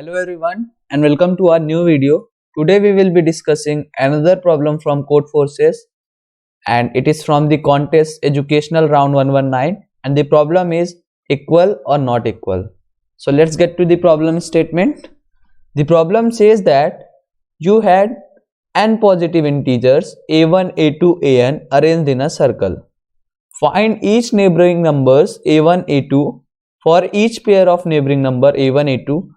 Hello everyone and welcome to our new video. Today we will be discussing another problem from Codeforces and it is from the contest educational round 119 and the problem is equal or not equal. So let's get to the problem statement. The problem says that you had n positive integers a1, a2, an arranged in a circle. Find each neighboring numbers a1, a2 for each pair of neighboring number a1, a2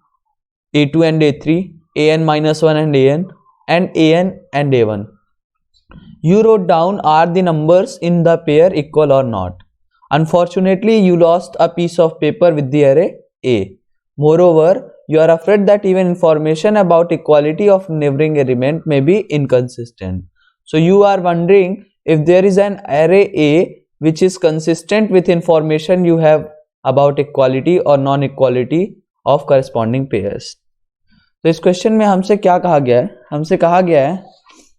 and a3, an minus 1 and an and a1. You wrote down are the numbers in the pair equal or not. Unfortunately, you lost a piece of paper with the array A. Moreover, you are afraid that even information about equality of neighboring element may be inconsistent. So you are wondering if there is an array A which is consistent with information you have about equality or non-equality of corresponding pairs. तो इस question में हमसे क्या कहा गया है? हमसे कहा गया है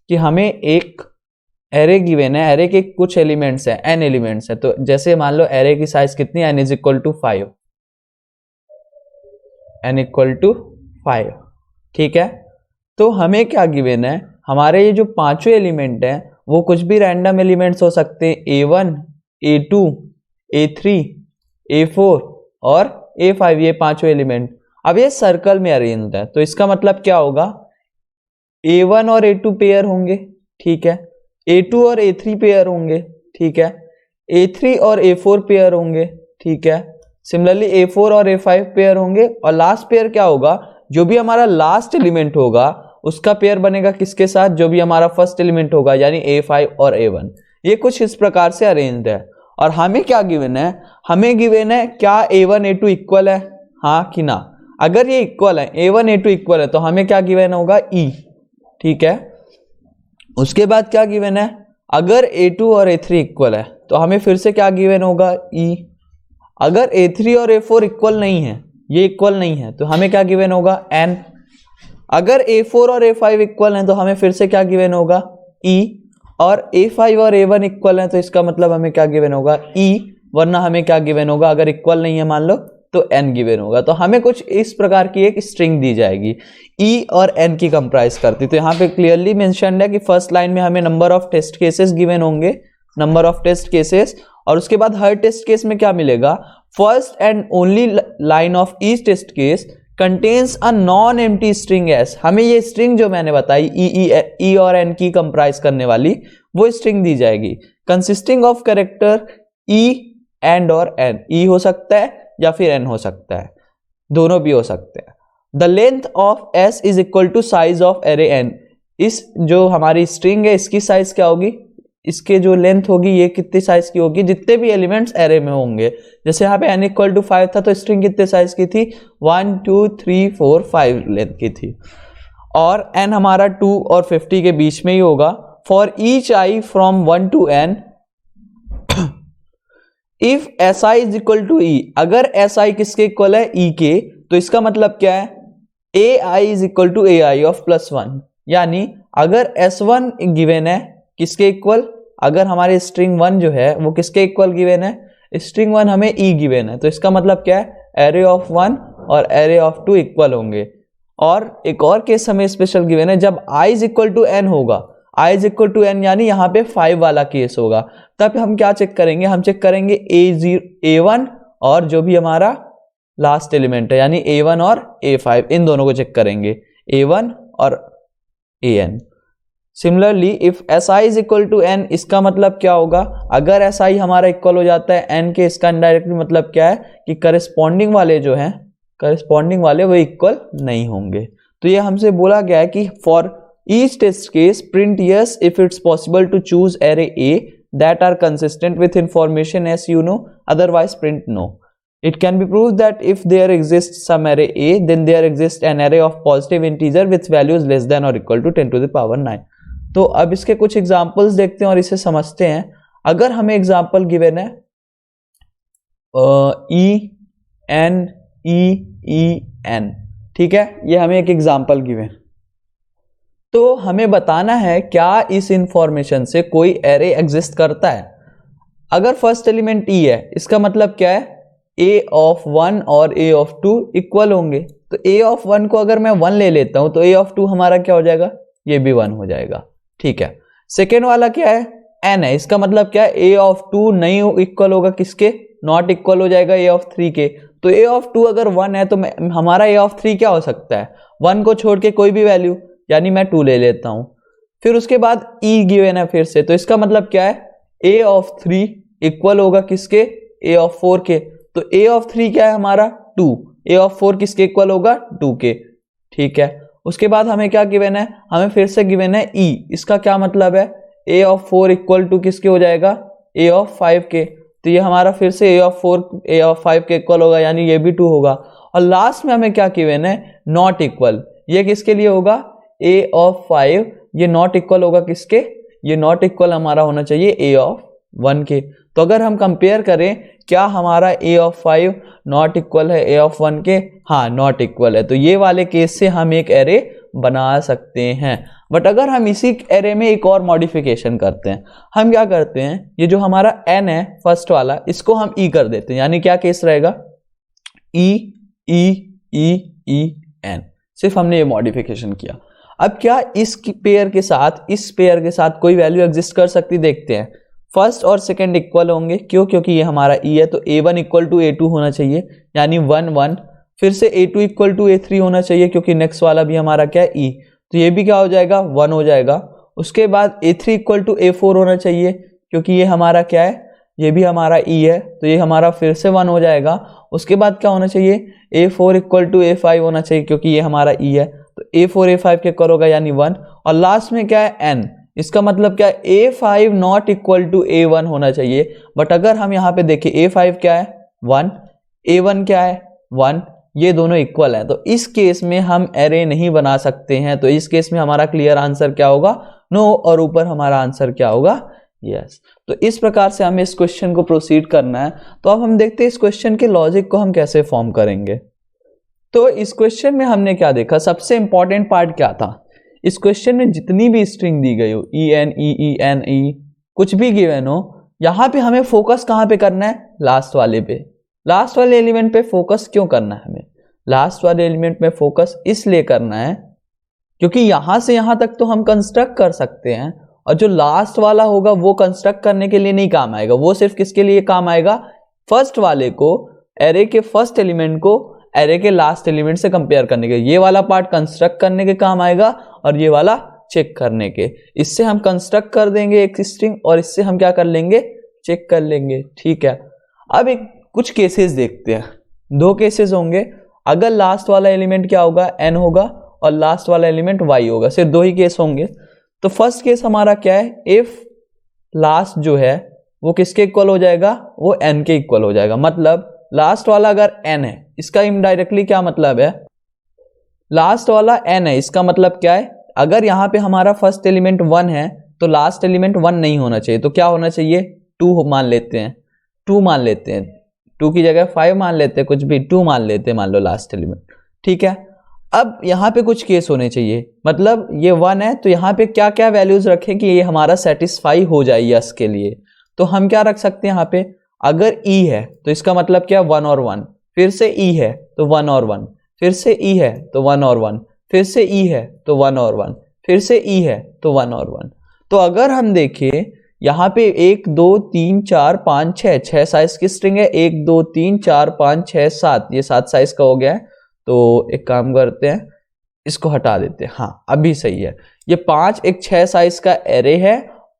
कि हमें एक एरे गिवन है, एरे के कुछ एलिमेंट्स हैं, n एलिमेंट्स हैं. तो जैसे मान लो एरे की साइज कितनी, n is equal to 5, n equal to 5. ठीक है, तो हमें क्या गिवन है, हमारे ये जो पांचों एलिमेंट हैं वो कुछ भी रैंडम एलिमेंट्स हो सकते हैं, a1, a2, a3, a4 और a5, ये पांचों एलिमेंट. अब ये सर्कल में अरेंज्ड है तो इसका मतलब क्या होगा, a1 और a2 पेयर होंगे, ठीक है, a2 और a3 पेयर होंगे, ठीक है, a3 और a4 पेयर होंगे, ठीक है, सिमिलरली a4 और a5 पेयर होंगे और लास्ट पेयर क्या होगा, जो भी हमारा लास्ट एलिमेंट होगा उसका पेयर बनेगा किसके साथ, जो भी हमारा फर्स्ट एलिमेंट होगा यानी a5 और a1. ये कुछ इस प्रकार से अरेंज्ड है. और हमें क्या गिवन है, हमें गिवन है क्या a1 a2 इक्वल है, हाँ कि ना. अगर ये इक्वल है, a1 a2 इक्वल है तो हमें क्या गिवन होगा, e. ठीक है, उसके बाद क्या गिवन है, अगर a2 और a3 इक्वल है तो हमें फिर से क्या गिवन होगा, e. अगर a3 और a4 इक्वल नहीं है, ये इक्वल नहीं है तो हमें क्या गिवन होगा, n. अगर a4 और a5 इक्वल हैं तो हमें फिर से क्या गिवन होगा, e. और a5 और a1 इक्वल हैं तो इसका मतलब हमें क्या गिवन होगा, e. वरना हमें क्या गिवन होगा, अगर इक्वल नहीं है मान लो तो n गिवन होगा. तो हमें कुछ इस प्रकार की एक स्ट्रिंग दी जाएगी, e और n की कंप्राइज करती. तो यहाँ पे क्लियरली मेंशन्ड है कि फर्स्ट लाइन में हमें number of test cases given होंगे, नंबर ऑफ टेस्ट केसेस, और उसके बाद हर टेस्ट केस में क्या मिलेगा, first and only line of each test case contains a non empty string S. हमें ये स्ट्रिंग जो मैंने बताई e और n की कंप्राइज करने वाली वो स्ट्रिंग दी जाएगी, consisting of character e and और n. e हो सकता है या फिर n हो सकता है, दोनों भी हो सकते हैं. The length of s is equal to size of array n. इस जो हमारी स्ट्रिंग है इसकी साइज क्या होगी, इसके जो लेंथ होगी ये कितनी साइज की होगी, जितने भी एलिमेंट्स एरे में होंगे. जैसे यहाँ पे n इक्वल टू 5 था तो स्ट्रिंग कितने साइज की थी, 1 2 3 4 5 लेंथ की थी. और n हमारा 2 और 50 के बीच में ही होगा. For each i from 1 to n if si is equal to e. अगर si किसके इक्वल है, e के, तो इसका मतलब क्या है, ai is equal to ai of +1. यानी अगर s1 गिवन है किसके इक्वल, अगर हमारे स्ट्रिंग 1 जो है वो किसके इक्वल गिवन है, स्ट्रिंग 1 हमें e गिवन है, तो इसका मतलब क्या है, एरे ऑफ 1 और एरे ऑफ 2 इक्वल होंगे. और एक और केस हमें स्पेशल गिवन है, जब i is equal to n होगा, i is equal to n यानी यहाँ पे 5 वाला केस होगा, तब हम क्या चेक करेंगे, हम चेक करेंगे a1 और जो भी हमारा लास्ट एलिमेंट है यानी a1 और a5, इन दोनों को चेक करेंगे, a1 और an. Similarly if si is equal to n, इसका मतलब क्या होगा, अगर si हमारा इक्वल हो जाता है n के, इसका इनडायरेक्टली मतलब क्या है कि करस्पॉन्डिंग वाले जो हैं, करस्पॉन्डिंग वाले वो इक्वल नहीं होंगे. तो ये हमसे बोला गया है कि for each test case print yes if it's possible to choose array A that are consistent with information as you know, otherwise print no. It can be proved that if there exists some array A, then there exists an array of positive integer with values less than or equal to 10 to the power 9. तो अब इसके कुछ examples देखते हैं और इसे समझते हैं. अगर हमें एग्जांपल गिवन है en, ठीक है, ये हमें एक एग्जांपल गिवन, तो हमें बताना है क्या इस इंफॉर्मेशन से कोई एरे एग्जिस्ट करता है. अगर फर्स्ट एलिमेंट e है, इसका मतलब क्या है, a ऑफ 1 और a ऑफ 2 इक्वल होंगे, तो a ऑफ 1 को अगर मैं 1 ले लेता हूं तो a ऑफ 2 हमारा क्या हो जाएगा, ये भी 1 हो जाएगा। ठीक है, सेकेंड वाला क्या है, n है, इसका मतलब क्या है, a ऑफ 2 नहीं इक्वल होगा किसके, नॉट इक्वल हो जाएगा a ऑफ 3 के। तो a ऑफ 2 अगर 1 है तो हमारा a ऑफ 3 क्या हो सकता है, 1 को छोड़ के कोई भी वैल्यू, यानी मैं 2 ले लेता हूं। फिर उसके बाद e गिवन है फिर से, तो इसका मतलब क्या है, a ऑफ 3 इक्वल होगा किसके, a ऑफ 4 के। तो a ऑफ 3 क्या है हमारा 2, a ऑफ 4 किसके इक्वल होगा 2 के। ठीक है, उसके बाद हमें क्या गिवन है, हमें फिर से गिवन है e, इसका क्या मतलब है, a ऑफ 4 इक्वल टू किसके हो जाएगा, a ऑफ 5 के। तो ये हमारा फिर से a ऑफ 4 a ऑफ 5 के इक्वल होगा, यानी ये भी 2 होगा। और लास्ट में हमें क्या गिवन है, नॉट इक्वल, ये किसके लिए होगा, a ऑफ 5, ये नॉट इक्वल होगा किसके, ये नॉट इक्वल हमारा होना चाहिए a ऑफ 1 के। तो अगर हम कंपेयर करें क्या हमारा a ऑफ 5 नॉट इक्वल है a ऑफ 1 के, हाँ नॉट इक्वल है। तो ये वाले केस से हम एक एरे बना सकते हैं। बट अगर हम इसी एरे में एक और मॉडिफिकेशन करते हैं, हम क्या करते हैं, ये जो हमारा n है फर्स्ट वाला, इसको हम e कर देते हैं, यानी क्या केस रहेगा, e e e e n, सिर्फ हमने ये मॉडिफिकेशन किया। अब क्या इस पेयर के साथ, इस पेयर के साथ कोई वैल्यू एग्जिस्ट कर सकती, देखते हैं। फर्स्ट और सेकंड इक्वल होंगे, क्यों, क्योंकि ये हमारा e है, तो a1 इक्वल टू a2 होना चाहिए, यानी 1 1। फिर से a2 इक्वल टू a3 होना चाहिए, क्योंकि नेक्स्ट वाला भी हमारा क्या है e, तो ये भी क्या हो जाएगा 1 हो जाएगा। उसके बाद a3 इक्वल टू a4 होना चाहिए, क्योंकि ये हमारा क्या है, ये भी हमारा e है, तो ये हमारा फिर से 1 हो जाएगा। उसके बाद क्या होना चाहिए, a4 इक्वल टू a5 होना चाहिए, क्योंकि ये हमारा e है, तो a4 a5 के इक्वल होगा, यानी 1। और लास्ट में क्या है n, इसका मतलब क्या है, a5 not equal to a1 होना चाहिए। बट अगर हम यहाँ पे देखें a5 क्या है 1, a1 क्या है 1, ये दोनों इक्वल है, तो इस केस में हम एरे नहीं बना सकते हैं। तो इस केस में हमारा क्लियर आंसर क्या होगा, नो, और ऊपर हमारा आंसर क्या होगा, यस। तो इस प्रकार से हमें इस क्वेश्चन को प्रोसीड करना है। तो अब हम देखते हैं इस क्वेश्चन के लॉजिक को हम कैसे फॉर्म करेंगे। तो इस क्वेश्चन में हमने क्या देखा, सबसे इंपॉर्टेंट पार्ट क्या था, इस क्वेश्चन में जितनी भी स्ट्रिंग दी गई हो, E N E E N E, कुछ भी गिवन हो, यहाँ पे हमें फोकस कहाँ पे करना है, लास्ट वाले पे, लास्ट वाले एलिमेंट पे फोकस क्यों करना है हमें, लास्ट वाले एलिमेंट में फोकस इसलिए करना है क्योंकि यहां से यहां तक तो हम कंस्ट्रक्ट कर सकते हैं, और जो लास्ट वाला होगा वो कंस्ट्रक्ट करने के लिए नहीं काम आएगा, वो सिर्फ किसके लिए काम आएगा, फर्स्ट वाले को, एरे के फर्स्ट एलिमेंट को एरे के लास्ट एलिमेंट से कंपेयर करने के। ये वाला पार्ट कंस्ट्रक्ट करने के काम आएगा और ये वाला चेक करने के। इससे हम कंस्ट्रक्ट कर देंगे एक स्ट्रिंग और इससे हम क्या कर लेंगे, चेक कर लेंगे। ठीक है, अब एक कुछ केसेस देखते हैं, दो केसेस होंगे। अगर लास्ट वाला एलिमेंट क्या होगा, n होगा, और लास्ट वाला एलिमेंट y होगा, सिर्फ दो ही केस होंगे। तो फर्स्ट केस हमारा क्या है, इफ लास्ट जो है वो किसके इक्वल हो जाएगा, वो n के इक्वल हो जाएगा। मतलब लास्ट वाला अगर n है, इसका इनडायरेक्टली क्या मतलब है, लास्ट वाला n है, इसका मतलब क्या है, अगर यहाँ पे हमारा फर्स्ट एलिमेंट 1 है तो लास्ट एलिमेंट 1 नहीं होना चाहिए, तो क्या होना चाहिए, 2 मान लेते हैं, 2 मान लेते हैं, 2 की जगह 5 मान लेते हैं, कुछ भी 2 मान लेते हैं, मान लो लास्ट एलिमेंट। ठीक है, अब यहाँ पे कुछ केस होने चाहिए, मतलब ये 1 है तो यहाँ पे क्या क्या वैल्यूज रखें कि ये हमारा सेटिस्फाई हो जाए यस के लिए। तो हम क्या रख सकते हैं यहाँ पे, अगर e है तो इसका मतलब क्या, 1 और 1, फिर से e है तो 1 और 1, फिर से e है तो 1 और 1, फिर से e है तो 1 और 1, फिर से e है तो 1 और 1। तो अगर हम देखें यहाँ पे 1 2 3 4 5 6 6 साइज की स्ट्रिंग है, 1 2 3 4 5 6 7, ये 7 साइज का हो गया है। तो एक काम करते हैं, इसको हटा देते हैं, हाँ अभी सही है। ये 5 एक 6 साइज का एरे है,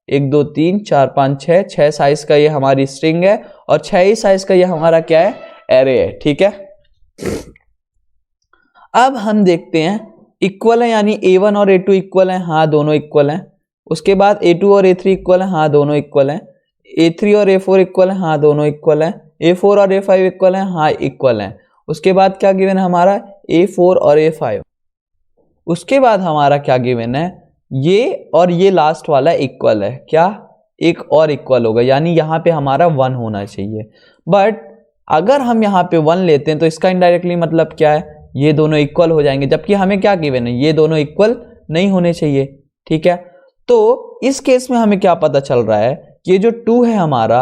1 2 3 4 5 6 6 साइज का ये हमारी स्ट्रिंग है, और 6 ही साइज का ये हमारा क्या है, एरे है। ठीक है, अब हम देखते हैं इक्वल है, यानी a1 और a2 इक्वल है, हाँ दोनों इक्वल हैं। उसके बाद a2 और a3 इक्वल है, हाँ दोनों इक्वल हैं। a3 और a4 इक्वल है, हाँ दोनों इक्वल हैं। a4 और a5 इक्वल है, हाँ इक्वल हैं। उसके बाद क्या गिवन है हमारा, a4 और a5। उसके बाद हमारा क्या गिवन है, ये और ये लास्ट वाला इक्वल है, क्या, एक और इक्वल होगा, यानी यहाँ पे हमारा 1 होना चाहिए। बट अगर हम यहाँ पे 1 लेते हैं तो इसका इनडायरेक्टली मतलब क्या है, ये दोनों इक्वल हो जाएंगे, जबकि हमें क्या गिवन है, ये दोनों इक्वल नहीं होने चाहिए। ठीक है, तो इस केस में हमें क्या पता चल रहा है कि ये जो 2 है हमारा,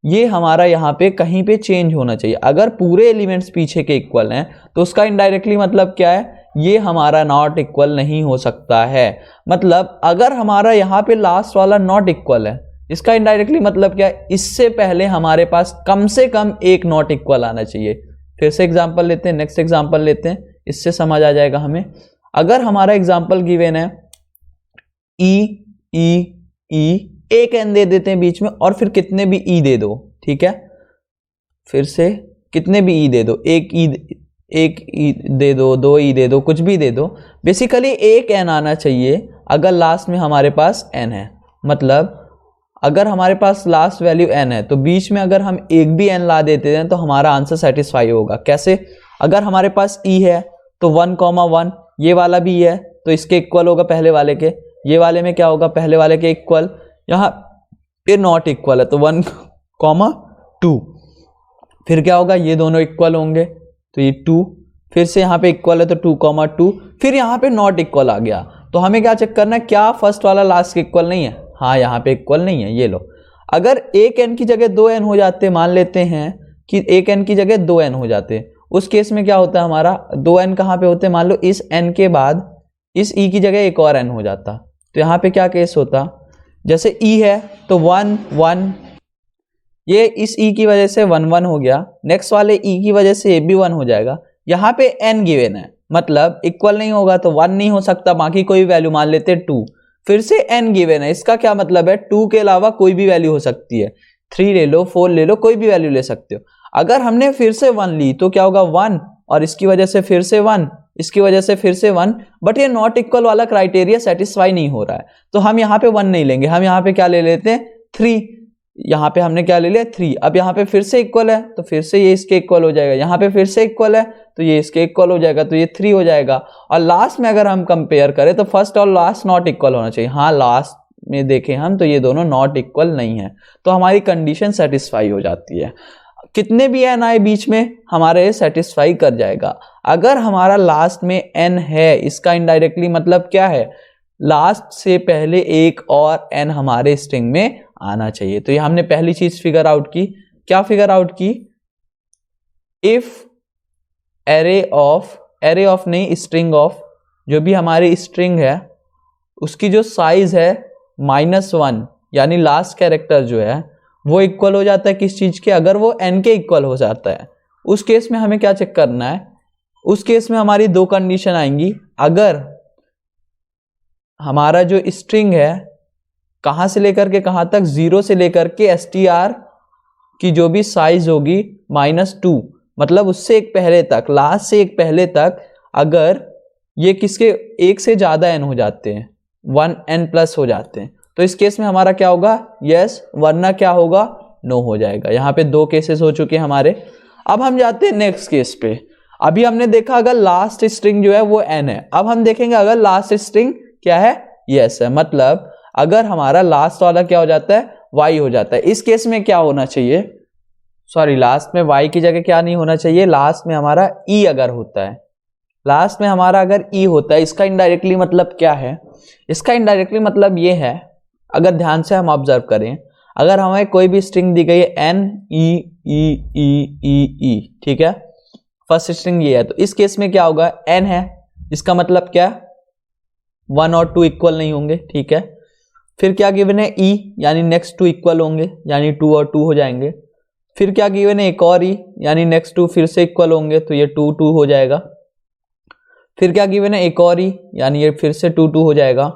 ये हमारा यहाँ पे कहीं पे चेंज होना चाहिए। अगर पूरे एलिमेंट्स पीछे के इक्वल हैं तो उसका इनडायरेक्टली मतलब क्या है, ये हमारा नॉट इक्वल नहीं हो सकता है। मतलब अगर हमारा यहाँ पे लास्ट वाला नॉट इक्वल है, इसका इनडायरेक्टली मतलब क्या है, इससे पहले हमारे पास कम से कम एक नॉट इक्वल आना चाहिए। फिर से एग्जांपल लेते हैं, नेक्स्ट एग्जांपल लेते हैं, इससे समझ आ जाएगा हमें। अगर हमारा एग्जांपल गिवन है ई ई ई, एक एन दे देते हैं बीच में और फिर कितने भी ई दे दो, ठीक है, फिर से कितने भी ई दे दो, एक ई दे दो, दो ई दे दो, कुछ भी दे दो, बेसिकली एक एन आना चाहिए अगर लास्ट में हमारे पास एन है। मतलब अगर हमारे पास लास्ट वैल्यू एन है तो बीच में अगर हम एक भी एन ला देते हैं तो हमारा आंसर सेटिस्फाई होगा। कैसे, अगर हमारे पास ई है तो 1,1, ये वाला भी है तो इसके इक्वल होगा पहले वाले के, ये वाले में क्या होगा, पहले वाले के इक्वल, यहाँ पे नॉट इक्वल है तो 1,2, फिर क्या होगा, ये दोनों इक्वल होंगे तो ये 2, फिर से यहाँ पे इक्वल है तो 2,2, फिर यहाँ पे नॉट इक्वल आ गया। तो हमें क्या चेक करना है, क्या फर्स्ट वाला लास्ट के इक्वल नहीं है, हाँ यहाँ पे इक्वल नहीं है, ये लो। अगर एक एन की जगह 2 एन हो जाते, मान लेते हैं कि एक एन की जगह 2 एन हो जाते, उस केस में क्या होता है, हमारा 2 एन कहाँ पे होते हैं, मान लो इस एन के बाद इस ई की जगह एक और एन हो जाता, तो यहाँ पे क्या केस होता, जैसे ई है तो 1 1, ये इस ई की वजह से 1 1 हो गया, नेक्स्ट वाले ई की वजह से ये भी 1 हो जाएगा। यहाँ पे एन गिवन है, मतलब इक्वल नहीं होगा तो 1 नहीं हो सकता, बाकी कोई वैल्यू मान लेते हैं 2, फिर से n गिवन है, इसका क्या मतलब है, 2 के अलावा कोई भी वैल्यू हो सकती है, 3 ले लो, 4 ले लो, कोई भी वैल्यू ले सकते हो। अगर हमने फिर से 1 ली तो क्या होगा, 1, और इसकी वजह से फिर से 1, इसकी वजह से फिर से 1, बट ये नॉट इक्वल वाला क्राइटेरिया सेटिस्फाई नहीं हो रहा है, तो हम यहाँ पे 1 नहीं लेंगे, हम यहाँ पे क्या ले लेते हैं, 3, यहाँ पे हमने क्या ले लिया 3। अब यहाँ पे फिर से इक्वल है तो फिर से ये इसके इक्वल हो जाएगा, यहाँ पे फिर से इक्वल है तो ये इसके इक्वल हो जाएगा, तो ये 3 हो जाएगा। और लास्ट में अगर हम कंपेयर करें तो फर्स्ट और लास्ट नॉट इक्वल होना चाहिए, हाँ लास्ट में देखें हम तो ये दोनों नॉट इक्वल नहीं है, तो हमारी कंडीशन सेटिस्फाई हो जाती है। कितने भी एन आए बीच में हमारे सेटिस्फाई कर जाएगा। अगर हमारा लास्ट में एन है, इसका इनडायरेक्टली मतलब क्या है, लास्ट से पहले एक और एन हमारे स्ट्रिंग में आना चाहिए। तो ये हमने पहली चीज फिगर आउट की। क्या फिगर आउट की, इफ एरे ऑफ नहीं, स्ट्रिंग ऑफ, जो भी हमारी स्ट्रिंग है उसकी जो साइज है -1, यानी लास्ट कैरेक्टर जो है वो इक्वल हो जाता है किस चीज के, अगर वो n के इक्वल हो जाता है, उस केस में हमें क्या चेक करना है, उस केस में हमारी 2 कंडीशन आएंगी। अगर हमारा जो स्ट्रिंग है कहां से लेकर के कहां तक, 0 से लेकर के str की जो भी साइज होगी -2, मतलब उससे एक पहले तक, लास्ट से एक पहले तक, अगर ये किसके एक से ज्यादा n हो जाते हैं, 1n+ हो जाते हैं, तो इस केस में हमारा क्या होगा, यस, वरना क्या होगा, नो हो जाएगा। यहाँ पे 2 केसेस हो चुके हैं हमारे। अब हम जाते हैं नेक्स्ट केस पे। अभी हमने देखा अगर लास्ट स्ट्रिंग जो है वो n है, अब हम देखेंगे अगर लास्ट स्ट्रिंग क्या है, यस है, मतलब अगर हमारा लास्ट वाला क्या हो जाता है, y हो जाता है। इस केस में क्या होना चाहिए, सॉरी लास्ट में y की जगह क्या नहीं होना चाहिए, लास्ट में हमारा e अगर होता है, लास्ट में हमारा अगर e होता है, इसका इनडायरेक्टली मतलब क्या है, इसका इनडायरेक्टली मतलब ये है, अगर ध्यान से हम ऑब्जर्व करें, अगर हमें कोई भी स्ट्रिंग दी गई है n e e e e e, ठीक है, फर्स्ट स्ट्रिंग ये है, तो इस केस में क्या होगा, n है, इसका मतलब क्या, 1 और 2 इक्वल नहीं होंगे, ठीक है। फिर क्या गिवन है, e, यानी नेक्स्ट 2 इक्वल होंगे, यानी 2 और 2 हो जाएंगे। फिर क्या गिवन है, एक और e, यानी नेक्स्ट 2 फिर से इक्वल होंगे, तो ये 2 2 हो जाएगा। फिर क्या गिवन है, एक और e, यानी ये फिर से 2 2 हो जाएगा,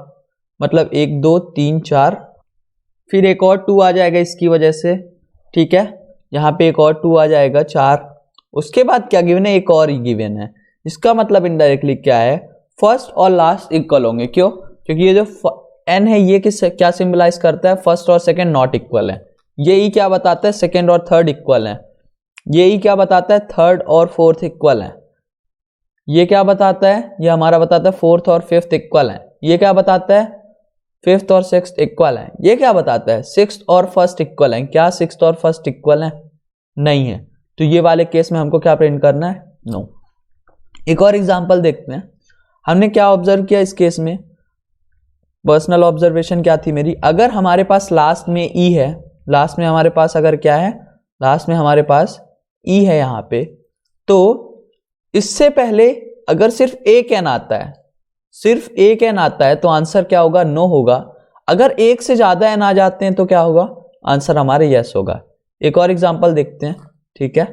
मतलब 1 2 3 4, फिर एक और 2 आ जाएगा इसकी वजह से, ठीक है, यहाँ पे एक और 2 आ जाएगा 4। उसके बाद क्या गिवन है, एक और e गिवन है, इसका मतलब इनडायरेक्टली क्या है, फर्स्ट और लास्ट इक्वल होंगे। क्यों, क्योंकि ये जो n है ये क्या सिंबलाइज करता है, फर्स्ट और सेकंड नॉट इक्वल है। ये e क्या बताता है, सेकंड और थर्ड इक्वल है। ये e क्या बताता है, थर्ड और फोर्थ इक्वल है। ये क्या बताता है, ये हमारा बताता है फोर्थ और फिफ्थ इक्वल है। ये क्या बताता है, फिफ्थ और सिक्स्थ इक्वल है। ये क्या बताता है, सिक्स्थ और फर्स्ट इक्वल है। क्या सिक्स्थ और फर्स्ट इक्वल है, नहीं है, तो ये वाले केस में हमको क्या प्रिंट करना है, नो। एक और एग्जांपल देखते हैं, हमने क्या ऑब्जर्व किया इस केस में, पर्सनल ऑब्जर्वेशन क्या थी मेरी, अगर हमारे पास लास्ट में ई है, लास्ट में हमारे पास अगर क्या है, लास्ट में हमारे पास ई है यहाँ पे, तो इससे पहले अगर सिर्फ एक एन आता है, सिर्फ एक एन आता है तो आंसर क्या होगा, नो होगा। अगर एक से ज्यादा एन आ जाते हैं तो क्या होगा, आंसर हमारे यस होगा। एक और एग्जांपल देखते हैं, ठीक है।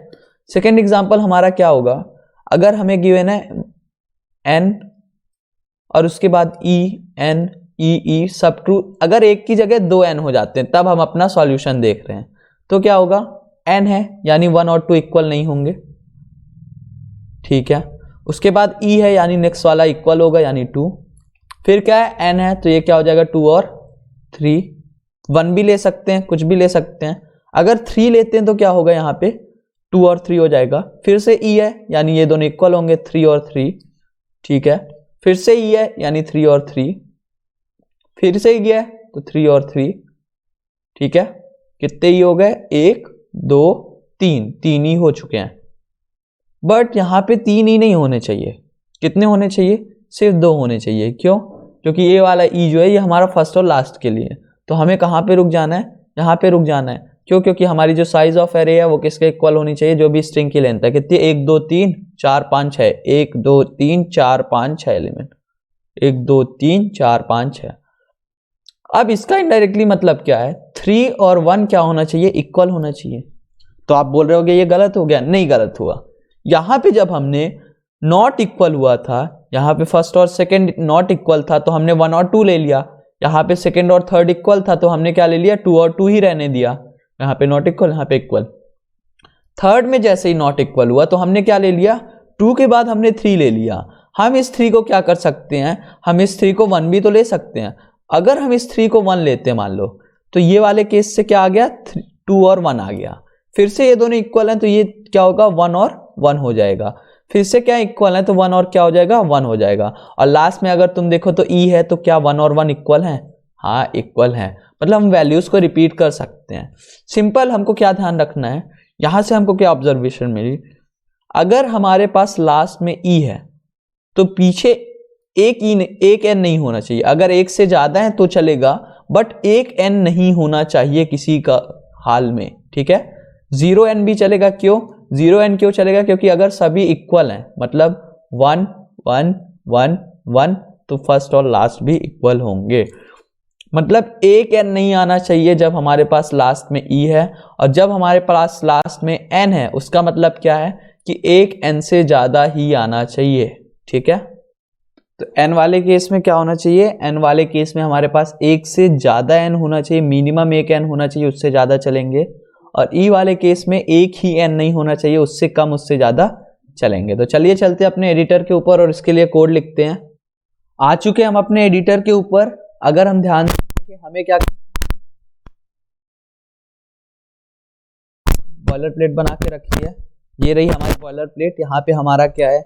सेकंड एग्जांपल हमारा क्या होगा, अगर हमें गिवन है एन और उसके बाद ई एन ई सब ट्रू, अगर एक की जगह दो एन हो जाते हैं तब हम अपना सॉल्यूशन देख रहे हैं, तो क्या होगा, एन है यानी 1 और 2 इक्वल नहीं होंगे, ठीक है। उसके बाद ई है यानी नेक्स्ट वाला इक्वल होगा यानी 2, फिर क्या है, एन है तो ये क्या हो जाएगा 2 और 3, 1 भी ले सकते हैं, कुछ भी ले सकते हैं। अगर 3 लेते हैं तो क्या होगा, यहाँ पे 2 और 3 हो जाएगा। फिर से ई है यानी ये दोनों इक्वल होंगे 3 और 3, ठीक है। फिर से ई है यानी 3 और 3, फिर से ई है तो 3 और 3, ठीक है। कितने ई हो गए, 1 2 3, 3 ही हो चुके हैं। बट यहाँ पे 3 ही नहीं होने चाहिए, कितने होने चाहिए, सिर्फ 2 होने चाहिए। क्यों, क्योंकि ये वाला ई जो है ये हमारा फर्स्ट और लास्ट के लिए, तो हमें कहाँ पे रुक जाना है, यहाँ पे रुक जाना है। क्यों, क्योंकि हमारी जो साइज ऑफ एरे है वो किसके इक्वल होनी चाहिए, जो भी स्ट्रिंग की लेंथ है। कितनी, 1 2 3 4 5 6, 1 2 3 4 5 6 एलिमेंट, 1 2 3 4 5 6। अब इसका इनडायरेक्टली मतलब क्या है, 3 और 1 क्या होना चाहिए, इक्वल होना चाहिए। तो आप बोल रहे होगे ये गलत हो गया, नहीं गलत हुआ। यहाँ पे जब हमने नॉट इक्वल हुआ था, यहाँ पे फर्स्ट और सेकंड नॉट इक्वल था तो हमने 1 और 2 ले लिया। यहाँ पे सेकंड और थर्ड इक्वल था तो हमने क्या ले लिया, 2 और 2 ही रहने दिया। यहाँ पे नॉट इक्वल, यहाँ पे इक्वल। थर्ड में जैसे ही नॉट इक्वल हुआ तो हमने क्या ले लिया, 2 के बाद हमने 3 ले लिया। हम इस 3 को क्या कर सकते हैं, हम इस 3 को 1 भी तो ले सकते हैं। अगर हम इस 3 को 1 लेते हैं मान लो, तो ये वाले केस से क्या आ गया, 2 और 1 आ गया। फिर से ये दोनों इक्वल हैं तो ये क्या होगा, 1 और 1 हो जाएगा। फिर से क्या इक्वल है तो 1 और क्या हो जाएगा, 1 हो जाएगा। और लास्ट में अगर तुम देखो तो ई है तो क्या 1 और 1 इक्वल है, हाँ इक्वल है। मतलब हम वैल्यूज को रिपीट कर सकते हैं। सिंपल हमको क्या ध्यान रखना है, यहां से हमको क्या ऑब्जर्वेशन मिली, अगर हमारे पास लास्ट में ई है तो पीछे एक एन नहीं होना चाहिए। अगर एक से ज्यादा है तो चलेगा, बट एक एन नहीं होना चाहिए किसी का हाल में, ठीक है। 0 एन भी चलेगा, क्यों 0 एन क्यों चलेगा, क्योंकि अगर सभी इक्वल हैं, मतलब 1 1 1 1, तो फर्स्ट और लास्ट भी इक्वल होंगे। मतलब एक एन नहीं आना चाहिए जब हमारे पास लास्ट में ई है, और जब हमारे पास लास्ट में एन है उसका मतलब क्या है कि एक एन से ज्यादा ही आना चाहिए, ठीक है। तो एन वाले केस में क्या होना चाहिए, एन वाले केस में हमारे पास एक से ज्यादा एन होना चाहिए, मिनिमम एक एन होना चाहिए, उससे ज्यादा चलेंगे। और ई वाले केस में एक ही एन नहीं होना चाहिए, उससे कम उससे ज्यादा चलेंगे। तो चलिए चलते हैं अपने एडिटर के ऊपर और इसके लिए कोड लिखते हैं। आ चुके हम अपने एडिटर के ऊपर। अगर हम ध्यान दें कि हमें क्या, बॉयलर प्लेट बना के रखी है, ये रही हमारी बॉयलर प्लेट। यहाँ पे हमारा क्या है,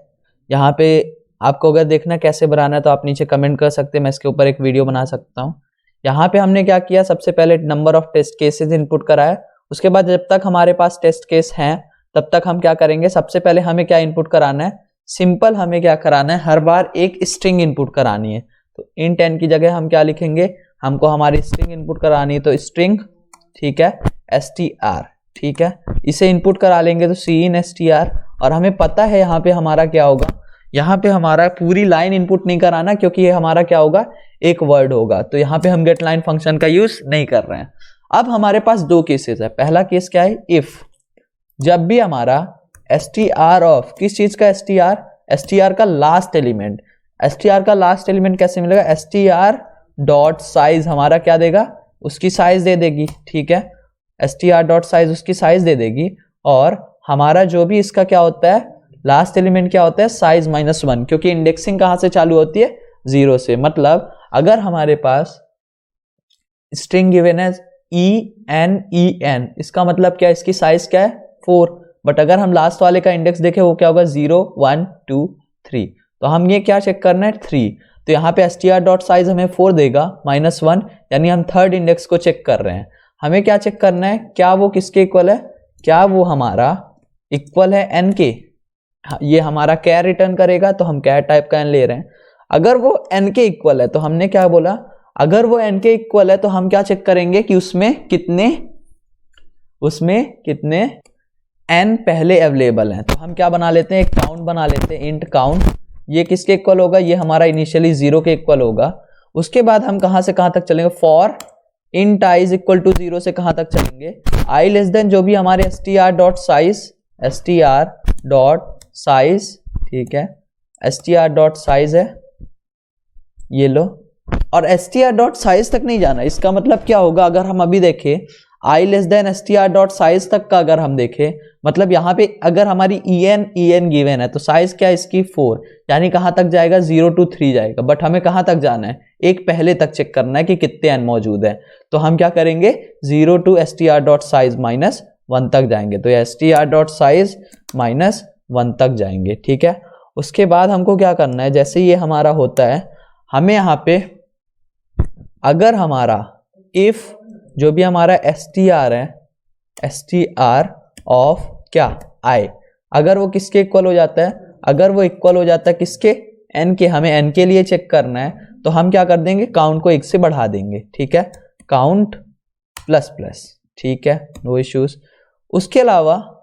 यहाँ पे आपको अगर देखना कैसे बनाना है तो आप नीचे कमेंट कर सकते हैं, मैं इसके ऊपर एक वीडियो बना सकता हूँ। यहाँ पे हमने क्या किया, सबसे पहले number of test cases input कराया। उसके बाद जब तक हमारे पास टेस्ट केस हैं तब तक हम क्या करेंगे, सबसे पहले हमें क्या इनपुट कराना है, सिंपल हमें क्या कराना है, हर बार एक स्ट्रिंग इनपुट करानी है। तो इंट एन की जगह हम क्या लिखेंगे, हमको हमारी स्ट्रिंग इनपुट करानी है तो स्ट्रिंग, ठीक है, str, ठीक है। इसे इनपुट करा लेंगे तो cin str। और हमें पता है यहाँ पे हमारा क्या होगा, यहाँ पे हमारा पूरी लाइन इनपुट नहीं कराना, क्योंकि ये हमारा क्या होगा, एक वर्ड होगा। तो यहाँ पे हम गेट लाइन फंक्शन का यूज नहीं कर रहे हैं। अब हमारे पास 2 केसेस है। पहला केस क्या है, इफ जब भी हमारा str ऑफ किस चीज का, str का लास्ट एलिमेंट, str का लास्ट एलिमेंट कैसे मिलेगा, str डॉट साइज हमारा क्या देगा, उसकी साइज दे देगी, ठीक है। str डॉट साइज उसकी साइज दे देगी। और हमारा जो भी इसका क्या होता है, लास्ट एलिमेंट क्या होता है, साइज -1, क्योंकि इंडेक्सिंग कहां से चालू होती है, 0 से। मतलब अगर हमारे पास स्ट्रिंग गिवन है en, इसका मतलब क्या है, इसकी साइज क्या है, 4। बट अगर हम लास्ट वाले का इंडेक्स देखें वो क्या होगा, 0 1 2 3। तो हम ये क्या चेक करना है, 3। तो यहाँ पे str डॉट साइज हमें 4 देगा, -1, यानी हम थर्ड इंडेक्स को चेक कर रहे हैं। हमें क्या चेक करना है, क्या वो किसके इक्वल है, क्या वो हमारा इक्वल है n के। ये हमारा क्या रिटर्न करेगा, तो हम क्या टाइप का n ले रहे हैं। अगर वो n के इक्वल है तो हमने क्या बोला, अगर वो n के इक्वल है तो हम क्या चेक करेंगे कि उसमें कितने उसमें कितने n पहले अवेलेबल हैं। तो हम क्या बना लेते हैं, एक काउंट बना लेते हैं, इंट काउंट। ये किसके इक्वल होगा, ये हमारा इनिशियली 0 के इक्वल होगा। उसके बाद हम कहां से कहां तक चलेंगे, for int i is equal to 0 से कहां तक चलेंगे, i लेस देन जो भी हमारे str.size, ठीक है, str.size है, ये लो। और str.size तक नहीं जाना, इसका मतलब क्या होगा, अगर हम अभी देखें i लेस देन str.size तक का अगर हम देखें, मतलब यहाँ पे अगर हमारी en गिवन है तो साइज क्या है इसकी 4, यानी कहाँ तक जाएगा 0 to 3 जाएगा। बट हमें कहाँ तक जाना है, एक पहले तक चेक करना है कि कितने n मौजूद है। तो हम क्या करेंगे 0 to str.size -1 तक जाएंगे, तो str.size -1 तक जाएंगे, ठीक है। उसके बाद हमको क्या करना है, जैसे ये हमारा होता है, हमें यहाँ पे अगर हमारा इफ जो भी हमारा str है, str ऑफ क्या i, अगर वो किसके इक्वल हो जाता है, अगर वो इक्वल हो जाता है किसके, n के, हमें n के लिए चेक करना है, तो हम क्या कर देंगे, काउंट को 1 से बढ़ा देंगे, ठीक है, काउंट प्लस प्लस, ठीक है, नो इश्यूज। उसके अलावा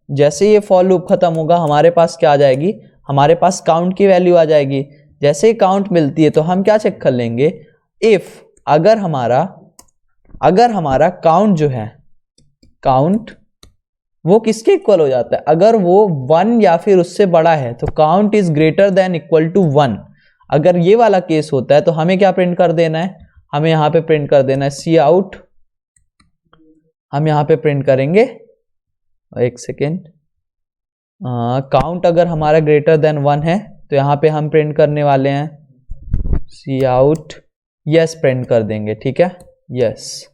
जैसे ये फॉर लूप खत्म होगा, हमारे पास क्या आ जाएगी, हमारे पास काउंट की वैल्यू आ जाएगी। जैसे ही काउंट मिलती है तो हम क्या चेक कर लेंगे, इफ अगर हमारा काउंट जो है, काउंट वो किसके इक्वल हो जाता है, अगर वो 1 या फिर उससे बड़ा है तो count is greater than equal to 1। अगर ये वाला केस होता है तो हमें क्या प्रिंट कर देना है, हमें यहाँ पे प्रिंट कर देना है सी आउट। हम यहाँ पे प्रिंट करेंगे, एक सेकेंड, काउंट अगर हमारा ग्रेटर देन 1 है तो यहाँ पे हम प्रिंट करने वाले हैं सी आउट, यस प्रिंट कर देंगे, ठीक है, यस,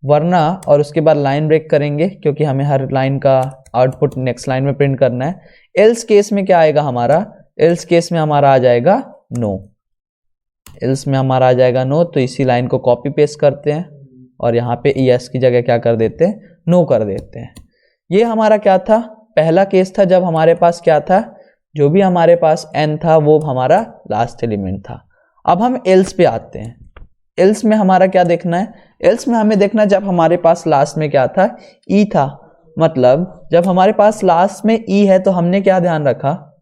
वरना, और उसके बाद लाइन ब्रेक करेंगे क्योंकि हमें हर लाइन का आउटपुट नेक्स्ट लाइन में प्रिंट करना है। एल्स केस में क्या आएगा हमारा, एल्स केस में हमारा आ जाएगा नो, एल्स में हमारा आ जाएगा नो। तो इसी लाइन को कॉपी पेस्ट करते हैं और यहाँ पे यस की जगह क्या कर देते हैं, नो कर देते हैं। ये हमारा क्या था, पहला केस था जब हमारे पास क्या था, जो भी हमारे पास n था वो हमारा लास्ट एलिमेंट था। अब हम एल्स पे आते हैं। एल्स में हमारा क्या देखना है, एल्स में हमें देखना है जब हमारे पास लास्ट में क्या था, ई था। मतलब जब हमारे पास लास्ट में ई है तो हमने क्या ध्यान रखा,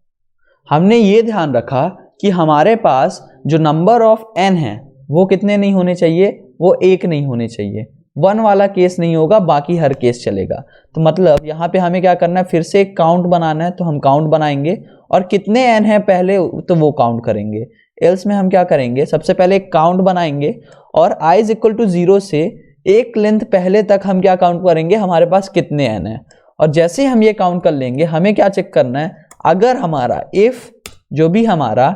हमने ये ध्यान रखा कि हमारे पास जो नंबर ऑफ n है वो कितने नहीं होने चाहिए, वो 1 नहीं होने चाहिए। 1 वाला केस नहीं होगा, बाकी हर केस चलेगा। तो मतलब यहाँ पे हमें क्या करना है, फिर से एक काउंट बनाना है, तो हम काउंट बनाएंगे और कितने n है पहले तो वो काउंट करेंगे। एल्स में हम क्या करेंगे, सबसे पहले एक काउंट बनाएंगे और i इज इक्वल टू 0 से एक लेंथ पहले तक हम क्या काउंट करेंगे, हमारे पास कितने n है। और जैसे ही हम ये काउंट कर लेंगे, हमें क्या चेक करना है, अगर हमारा इफ जो भी हमारा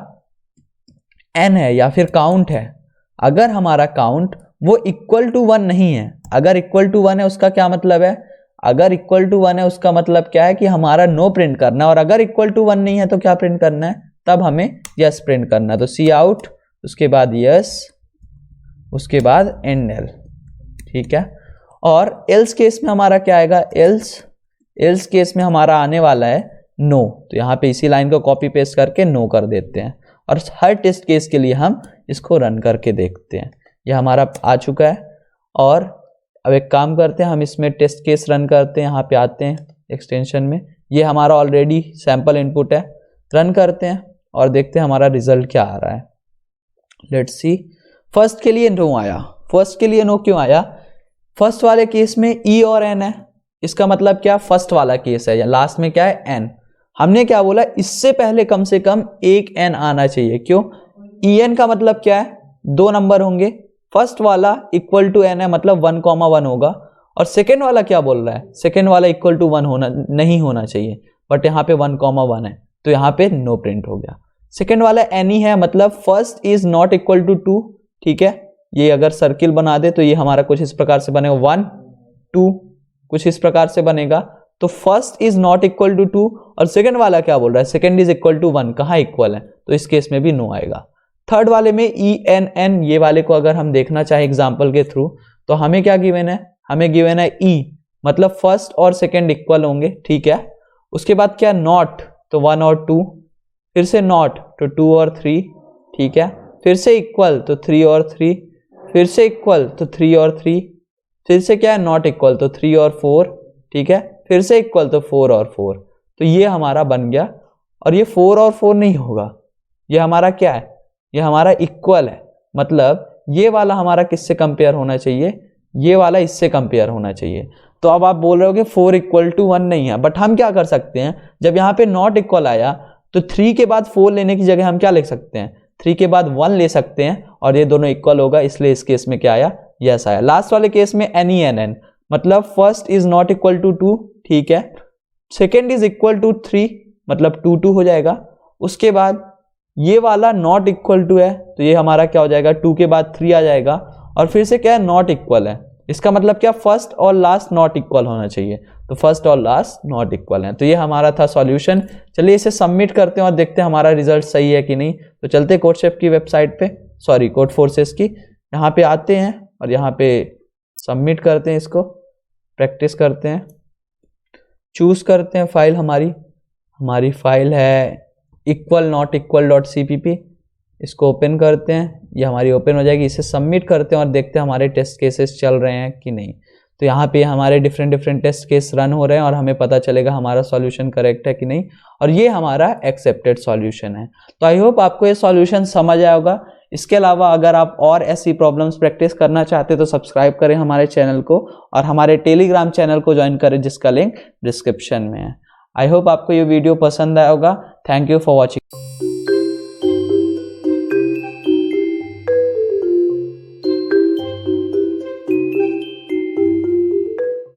n है या फिर काउंट है, अगर हमारा काउंट वो इक्वल टू 1 नहीं है, अगर इक्वल टू 1 है उसका क्या मतलब है, अगर इक्वल टू 1 है उसका मतलब क्या है कि हमारा नो प्रिंट करना है, और अगर इक्वल टू 1 नहीं है तो क्या प्रिंट करना है, तब हमें यस प्रिंट करना है। तो सी आउट, उसके बाद यस, उसके बाद एंड एल, ठीक है। और एल्स केस में हमारा क्या आएगा, एल्स केस में हमारा आने वाला है नो। तो यहाँ पे इसी लाइन को कॉपी पेस्ट करके नो कर देते हैं और हर टेस्ट केस के लिए हम इसको रन करके देखते हैं। यह हमारा आ चुका है और अब एक काम करते हैं, हम इसमें टेस्ट केस रन करते हैं, यहाँ पे आते हैं एक्सटेंशन में, ये हमारा ऑलरेडी सैंपल इनपुट है, रन करते हैं और देखते हैं हमारा रिजल्ट क्या आ रहा है। लेट्स सी, फर्स्ट के लिए नो आया। फर्स्ट के लिए नो क्यों आया, फर्स्ट वाले केस में ई और एन है, इसका मतलब क्या, फर्स्ट वाला केस है, या लास्ट में क्या है एन। हमने क्या बोला, इससे पहले कम से कम एक एन आना चाहिए। क्यों, ई एन का मतलब क्या है, 2 नंबर होंगे, फर्स्ट वाला इक्वल टू एन है मतलब 1,1 होगा, और सेकेंड वाला क्या बोल रहा है, सेकेंड वाला इक्वल टू 1 होना नहीं होना चाहिए, बट यहाँ पे 1,1 है तो यहाँ पे नो प्रिंट हो गया। सेकेंड वाला एन ही है, मतलब first is not equal to 2, ठीक है। ये अगर सर्किल बना दे तो ये हमारा कुछ इस प्रकार से बनेगा, 1 2 कुछ इस प्रकार से बनेगा। तो first is not equal to 2 और सेकेंड वाला क्या बोल रहा है, सेकेंड इज इक्वल टू 1, कहाँ इक्वल है, तो इस केस में भी नो आएगा। थर्ड वाले में ई एन एन, ये वाले को अगर हम देखना चाहे एग्जाम्पल के थ्रू, तो हमें क्या गिवन है, हमें गिवन है ई, मतलब फर्स्ट और सेकेंड इक्वल होंगे, ठीक है। उसके बाद क्या, नॉट तो 1 और 2, फिर से नॉट तो 2 और 3, ठीक है, फिर से इक्वल तो 3 और 3, फिर से इक्वल तो 3 और 3, फिर से क्या है, नॉट इक्वल तो 3 और 4, ठीक है, फिर से इक्वल तो 4 और 4, तो ये हमारा बन गया। और ये 4 और 4 नहीं होगा, ये हमारा क्या है, ये हमारा इक्वल है, मतलब ये वाला हमारा किससे कंपेयर होना चाहिए, ये वाला इससे कंपेयर होना चाहिए। तो अब आप बोल रहे हो कि 4 इक्वल टू 1 नहीं है, बट हम क्या कर सकते हैं, जब यहाँ पे नॉट इक्वल आया तो 3 के बाद 4 लेने की जगह हम क्या लिख सकते हैं, 3 के बाद 1 ले सकते हैं और ये दोनों इक्वल होगा, इसलिए इस केस में क्या आया, यस आया। लास्ट वाले केस में एनी एन एन, मतलब first is not equal to 2, ठीक है, सेकेंड इज इक्वल टू 3, मतलब 2 2 हो जाएगा। उसके बाद ये वाला नॉट इक्वल टू है, तो ये हमारा क्या हो जाएगा, 2 के बाद 3 आ जाएगा, और फिर से क्या है, नॉट इक्वल है। इसका मतलब क्या, फर्स्ट और लास्ट नॉट इक्वल होना चाहिए, तो फर्स्ट और लास्ट नॉट इक्वल है। तो ये हमारा था सॉल्यूशन। चलिए इसे सबमिट करते हैं और देखते हैं हमारा रिजल्ट सही है कि नहीं। तो चलते हैं कोडशेफ की वेबसाइट पे, सॉरी कोडफोर्सेस की, यहाँ पे आते हैं और यहाँ पे सबमिट करते हैं, इसको प्रैक्टिस करते हैं, चूज करते हैं फाइल, हमारी फाइल है equal not equal dot CPP, इसको ओपन करते हैं, ये हमारी ओपन हो जाएगी। इसे सबमिट करते हैं और देखते हैं हमारे टेस्ट केसेस चल रहे हैं कि नहीं। तो यहाँ पे हमारे डिफरेंट टेस्ट केस रन हो रहे हैं और हमें पता चलेगा हमारा सॉल्यूशन करेक्ट है कि नहीं, और ये हमारा एक्सेप्टेड सॉल्यूशन है। तो आई होप आपको ये सॉल्यूशन समझ आया होगा। इसके अलावा अगर आप और ऐसी प्रॉब्लम्स प्रैक्टिस करना चाहते हैं तो सब्सक्राइब करें हमारे चैनल को और हमारे टेलीग्राम चैनल को ज्वाइन करें, जिसका लिंक डिस्क्रिप्शन में है। आई होप आपको ये वीडियो पसंद आया होगा। Thank you for watching.